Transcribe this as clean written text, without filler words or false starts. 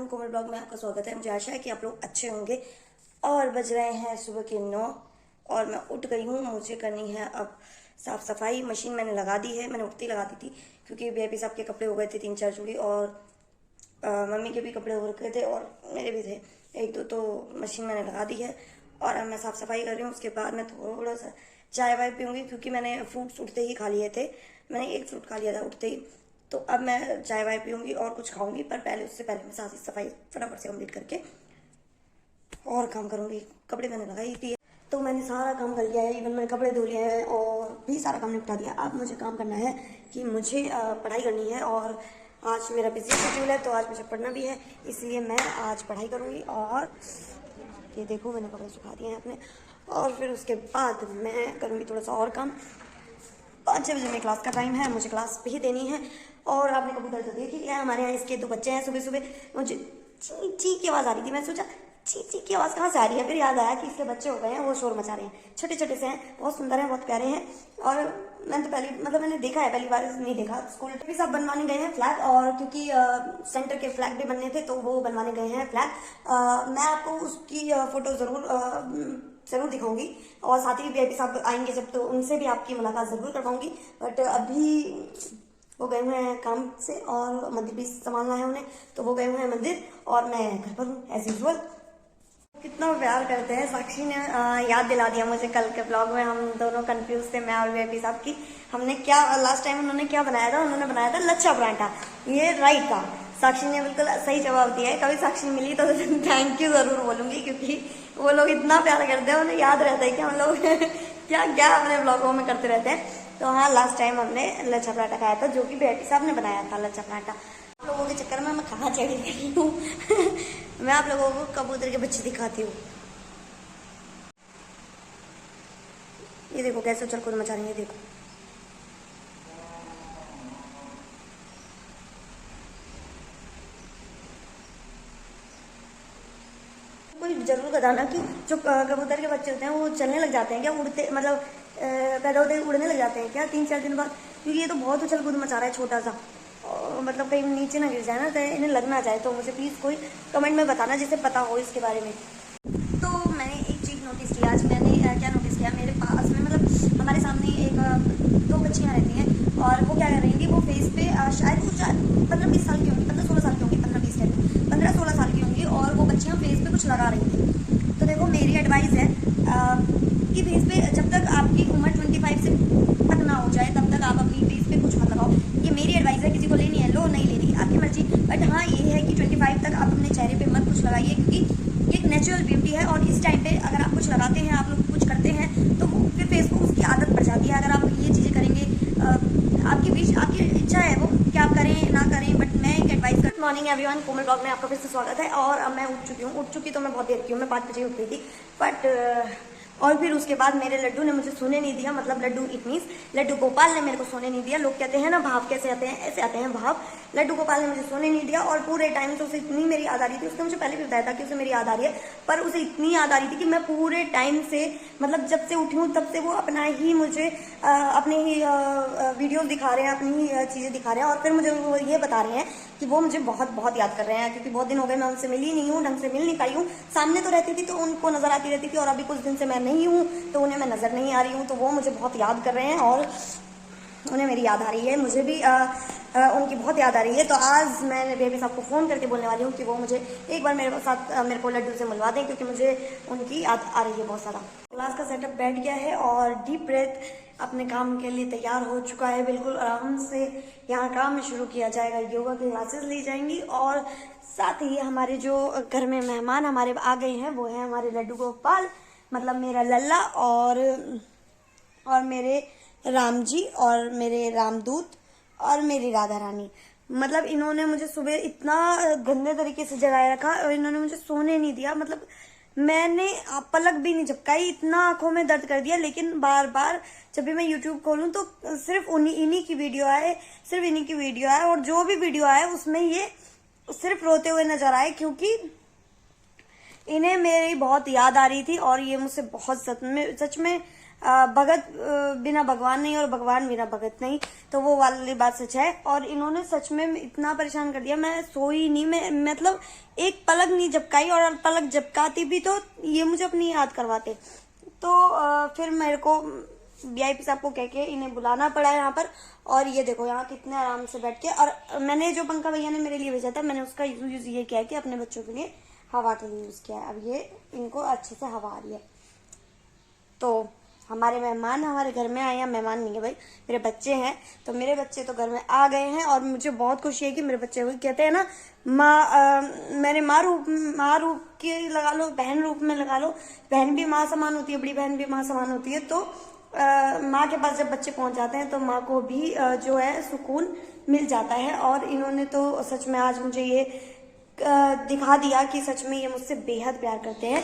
कोमल blog में आपका स्वागत है। मुझे आशा है कि आप लोग अच्छे होंगे। और बज रहे हैं सुबह के 9 और मैं उठ गई हूँ। मुझे करनी है अब साफ सफाई। मशीन मैंने लगा दी है, मैंने उठती ही लगा दी थी क्योंकि वीआईपी साहब के कपड़े हो गए थे 3-4 जोड़ी और मम्मी के भी कपड़े हो रखे थे और मेरे भी थे 1-2, तो मशीन मैंने लगा दी है और अब मैं साफ सफाई कर रही हूँ। उसके बाद मैं थोड़ा सा चाय वाय पीऊँगी क्योंकि मैंने फ्रूट्स उठते ही खा लिए थे। मैंने एक फ्रूट खा लिया था उठते ही, तो अब मैं चाय वाय पीऊँगी और कुछ खाऊंगी, पर पहले उससे पहले मैं साफ सफाई फटाफट से कंप्लीट करके और काम करूँगी। कपड़े मैंने लगाई थी तो मैंने सारा काम कर लिया है, इवन मैंने कपड़े धो लिए हैं और भी सारा काम निपटा दिया। अब मुझे काम करना है कि मुझे पढ़ाई करनी है और आज मेरा बिजी शेड्यूल है तो आज मुझे पढ़ना भी है, इसलिए मैं आज पढ़ाई करूँगी। और ये देखो मैंने कपड़े सुखा दिए हैं अपने, और फिर उसके बाद मैं करूँगी थोड़ा सा और काम। 5-6 बजे में क्लास का टाइम है, मुझे क्लास भी देनी है। और आपने कबूतर तो देख ही लिया, हमारे यहाँ इसके 2 बच्चे हैं। सुबह सुबह मुझे ची ची की आवाज़ आ रही थी, मैं सोचा ची ची की आवाज़ कहाँ से आ रही है, फिर याद आया कि इसके बच्चे हो गए हैं, वो शोर मचा रहे हैं। छोटे छोटे से हैं, बहुत सुंदर हैं, बहुत प्यारे हैं। और मैंने तो मैंने देखा है, पहली बार नहीं देखा। स्कूल भी सब बनवाने गए हैं फ्लैग, और क्योंकि सेंटर के फ्लैग भी बनने थे तो वो बनवाने गए हैं फ्लैग। मैं आपको उसकी फ़ोटो ज़रूर दिखाऊंगी और साथ ही वीआईपी साहब आएंगे जब, तो उनसे भी आपकी मुलाकात ज़रूर करवाऊंगी। बट अभी वो गए हुए हैं काम से और मंदिर भी संभालना है उन्हें, तो वो गए हुए हैं मंदिर और मैं घर पर हूँ एज यूजुअल। कितना प्यार करते हैं। साक्षी ने याद दिला दिया मुझे, कल के ब्लॉग में हम दोनों कंफ्यूज थे, मैं और वीआईपी साहब की। हमने क्या लास्ट टाइम उन्होंने क्या बनाया था, उन्होंने बनाया था लच्छा पराठा, ये राइट था। साक्षी ने बिल्कुल सही जवाब दिया है। कभी साक्षी मिली तो थैंक यू जरूर बोलूंगी, क्योंकि वो लोग इतना प्यार करते हैं, उन्हें याद रहता है कि हम लोग क्या क्या अपने ब्लॉगों में करते रहते हैं। तो हाँ, लास्ट टाइम हमने लच्छा पराठा खाया था, जो कि वीआईपी साहब ने बनाया था लच्छा पराठा। आप लोगों के चक्कर में मैं कहाँ चढ़ी गई हूँ मैं आप लोगों को कबूतर के बच्चे दिखाती हूँ। ये देखो कैसे उछल कूद मचा रही है, देखो। कोई जरूर बताना कि जो कबूतर के बच्चे होते हैं वो चलने लग जाते हैं क्या, उड़ते मतलब पैदा होते उड़ने लग जाते हैं क्या 3-4 दिन बाद? क्योंकि ये तो बहुत उछल कूद मचा रहा है छोटा सा, मतलब कहीं नीचे ना गिर जाए ना, तो इन्हें लग ना जाए। तो मुझे प्लीज़ कोई कमेंट में बताना जिसे पता हो इसके बारे में। तो मैंने एक चीज़ नोटिस की आज। मैंने क्या नोटिस किया, मेरे पास में मतलब हमारे सामने एक 2 बच्चियाँ रहती हैं और वो क्या कर रही थी, वो फेस पे शायद वो 15-20 साल की होंगी, 15-16 साल की होंगी, 15-20 कहती 15-16 साल की होंगी, और वो बच्चियाँ फेस पे कुछ लगा रही थी। तो देखो मेरी एडवाइस है कि फेस पे जब तक आपकी उम्र 25 से तक ना हो जाए तब तक आप अपनी फेस पे कुछ मत लगाओ। ये मेरी एडवाइस है, किसी को लेनी है लो, नहीं लेनी आपकी मर्जी। बट हाँ, ये है कि 25 तक आप अपने चेहरे पे मत कुछ लगाइए, क्योंकि ये एक नेचुरल ब्यूटी है और इस टाइम पे अगर आप कुछ लगाते हैं, आप लोग कुछ करते हैं, तो वो फिर फेस को उसकी आदत पड़ जाती है। अगर आप ये चीज़ें करेंगे, आपकी इच्छा है वो कि आप करें ना करें, बट मैं एक एडवाइस कर। गुड मॉर्निंग एवरीवन, कोमल ब्लॉग में आपका फिर से स्वागत है। और अब मैं उठ चुकी तो मैं बहुत देर की हूँ, मैं 5 बजे उठ गई थी। बट और फिर उसके बाद मेरे लड्डू ने मुझे सोने नहीं दिया, मतलब लड्डू इट मीन्स लड्डू गोपाल ने मेरे को सोने नहीं दिया। लोग कहते हैं ना भाव कैसे आते हैं, ऐसे आते हैं भाव। लड्डू गोपाल ने मुझे सोने नहीं दिया और पूरे टाइम से उसे इतनी मेरी याद आ रही थी। उसने मुझे पहले भी बताया था कि उसे मेरी याद आ रही है, पर उसे इतनी याद आ रही थी कि मैं पूरे टाइम से, मतलब जब से उठी हूँ तब से वो अपना ही मुझे अपने ही वीडियोस दिखा रहे हैं, अपनी ही चीज़ें दिखा रहे हैं, और फिर मुझे वो ये बता रहे हैं कि वो मुझे बहुत बहुत याद कर रहे हैं, क्योंकि बहुत दिन हो गए मैं उनसे मिली नहीं हूँ, ढंग से मिल नहीं पाई हूँ। सामने तो रहती थी तो उनको नजर आती रहती थी, और अभी कुछ दिन से मैं नहीं हूँ तो उन्हें मैं नजर नहीं आ रही हूँ, तो वो मुझे बहुत याद कर रहे हैं और उन्हें मेरी याद आ रही है। मुझे भी उनकी बहुत याद आ रही है। तो आज मैं बेबी साहब को फ़ोन करके बोलने वाली हूँ कि वो मुझे एक बार मेरे को लड्डू से मिलवा दें, क्योंकि मुझे उनकी याद आ रही है बहुत ज़्यादा। क्लास का सेटअप बैठ गया है और डीप ब्रेथ अपने काम के लिए तैयार हो चुका है। बिल्कुल आराम से यहाँ काम शुरू किया जाएगा, योगा की क्लासेस ली जाएंगी, और साथ ही हमारे जो घर में मेहमान हमारे आ गए हैं वो है हमारे लड्डू गोपाल, मतलब मेरा लल्ला, और मेरे राम जी, और मेरे रामदूत, और मेरी राधा रानी। मतलब इन्होंने मुझे सुबह इतना गंदे तरीके से जगाए रखा और इन्होंने मुझे सोने नहीं दिया। मतलब मैंने पलक भी नहीं झपकाई, इतना आंखों में दर्द कर दिया। लेकिन बार बार जब भी मैं यूट्यूब खोलूं तो सिर्फ इन्हीं की वीडियो आए, सिर्फ इन्हीं की वीडियो आए, और जो भी वीडियो आए उसमें ये सिर्फ रोते हुए नजर आए, क्योंकि इन्हें मेरी बहुत याद आ रही थी और ये मुझसे बहुत सच में भगत बिना भगवान नहीं और भगवान बिना भगत नहीं, तो वो वाली बात सच है। और इन्होंने सच में इतना परेशान कर दिया, मैं सोई नहीं, मैं मतलब एक पलक नहीं झपकाई, और पलक झपकाती भी तो ये मुझे अपनी याद करवाते। तो फिर मेरे को वीआईपी साहब को कह के इन्हें बुलाना पड़ा यहाँ पर। और ये देखो यहाँ कितने आराम से बैठ के, और मैंने जो पंखा भैया ने मेरे लिए भेजा था, मैंने उसका यूज ये किया है कि अपने बच्चों के लिए हवा के लिए यूज किया है। अब ये इनको अच्छे से हवा आ रही है। तो हमारे मेहमान हमारे घर में आए हैं, मेहमान नहीं है भाई, मेरे बच्चे हैं। तो मेरे बच्चे तो घर में आ गए हैं, और मुझे बहुत खुशी है कि मेरे बच्चे को कहते हैं ना मैंने माँ रूप के लगा लो, बहन रूप में लगा लो। बहन भी माँ समान होती है, बड़ी बहन भी माँ समान होती है। तो माँ के पास जब बच्चे पहुंच जाते हैं तो माँ को भी जो है सुकून मिल जाता है। और इन्होंने तो सच में आज मुझे ये दिखा दिया कि सच में ये मुझसे बेहद प्यार करते हैं।